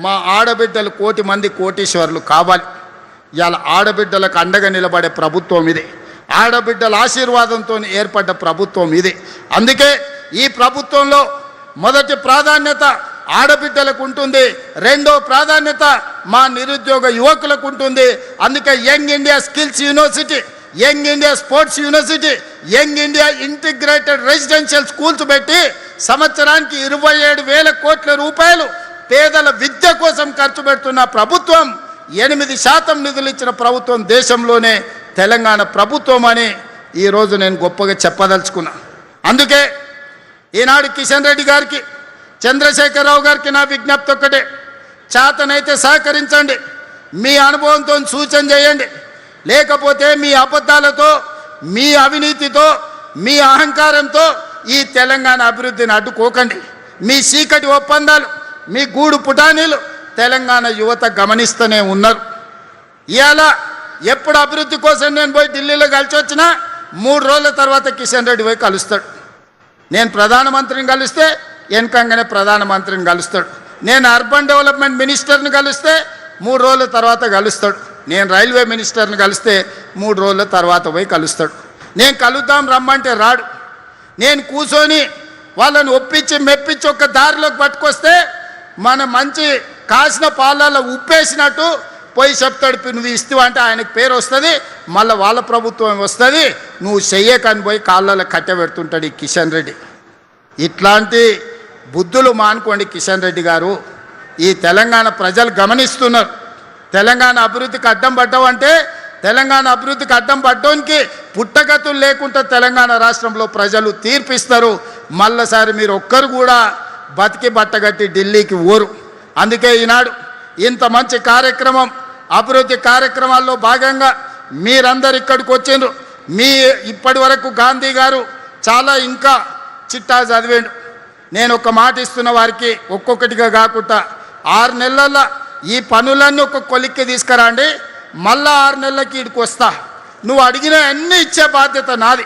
మా ఆడబిడ్డలు 1,000 మంది కోటీశ్వరులు కావాలి. ఇవాళ ఆడబిడ్డలకు అండగా నిలబడే ప్రభుత్వం ఇది. ఆడబిడ్డల ఆశీర్వాదంతో ఏర్పడ్డ ప్రభుత్వం ఇది. అందుకే ఈ ప్రభుత్వంలో మొదటి ప్రాధాన్యత ఆడబిడ్డలకు ఉంటుంది, రెండో ప్రాధాన్యత మా నిరుద్యోగ యువకులకు ఉంటుంది. అందుకే young India skills university, young India sports university, young India integrated residential schools పెట్టి సంవత్సరానికి 27,000 కోట్ల రూపాయలు పేదల విద్య కోసం ఖర్చు పెడుతున్న ప్రభుత్వం, 8% నిధులు ఇచ్చిన ప్రభుత్వం దేశంలోనే తెలంగాణ ప్రభుత్వం అని ఈరోజు నేను గొప్పగా చెప్పదలుచుకున్నా. అందుకే ఈనాడు కిషన్ రెడ్డి గారికి, చంద్రశేఖరరావు గారికి నా విజ్ఞప్తి ఒక్కటే, చేతనైతే సహకరించండి, మీ అనుభవంతో సూచన చేయండి. లేకపోతే మీ అబద్ధాలతో, మీ అవినీతితో, మీ అహంకారంతో ఈ తెలంగాణ అభివృద్ధిని అడ్డుకోకండి. మీ చీకటి ఒప్పందాలు, మీ గూడు పుటానీలు తెలంగాణ యువత గమనిస్తూనే ఉన్నారు. ఇవాళ ఎప్పుడు అభివృద్ధి కోసం నేను పోయి ఢిల్లీలో కలిసి వచ్చినా 3 రోజుల తర్వాత కిషన్ రెడ్డి పోయి కలుస్తాడు. నేను ప్రధానమంత్రిని కలిస్తే వెనకంగానే ప్రధానమంత్రిని కలుస్తాడు. నేను అర్బన్ డెవలప్మెంట్ మినిస్టర్ని కలిస్తే 3 రోజుల తర్వాత కలుస్తాడు. నేను రైల్వే మినిస్టర్ని కలిస్తే 3 రోజుల తర్వాత పోయి కలుస్తాడు. నేను కలుద్దాం రమ్మంటే రాడు. నేను కూర్చొని వాళ్ళని ఒప్పించి మెప్పించి ఒక దారిలోకి పట్టుకొస్తే మన మంచి కాసిన పాలలో ఉప్పేసినట్టు పోయి చెప్తాడు, నువ్వు ఇస్తావు అంటే ఆయనకు పేరు వస్తుంది, మళ్ళీ వాళ్ళ ప్రభుత్వం వస్తుంది, నువ్వు చెయ్యకని పోయి కాళ్ళలో కట్టబెడుతుంటాడు ఈ కిషన్ రెడ్డి. ఇట్లాంటి బుద్ధులు మానుకోండి కిషన్ రెడ్డి గారు. ఈ తెలంగాణ ప్రజలు గమనిస్తున్నారు. తెలంగాణ అభివృద్ధికి అడ్డం పడ్డావంటే, తెలంగాణ అభివృద్ధికి అడ్డం పడ్డానికి పుట్టగతులు లేకుండా తెలంగాణ రాష్ట్రంలో ప్రజలు తీర్పిస్తారు. మళ్ళీసారి మీరు ఒక్కరు కూడా బతికి బట్టగట్టి ఢిల్లీకి ఊరు. అందుకే ఈనాడు ఇంత మంచి కార్యక్రమం, అభివృద్ధి కార్యక్రమాల్లో భాగంగా మీరందరు ఇక్కడికి వచ్చిండ్రు. మీ ఇప్పటి వరకు గాంధీ గారు చాలా ఇంకా చిట్టా చదివేండు. నేను ఒక మాట ఇస్తున్న వారికి, ఒక్కొక్కటిగా కాకుండా 6 నెలల్లో ఈ పనులన్నీ ఒక కొలిక్కి తీసుకురండి, మళ్ళా 6 నెలలకి ఇక్కడికి వస్తా, నువ్వు అడిగిన అన్నీ ఇచ్చే బాధ్యత నాది.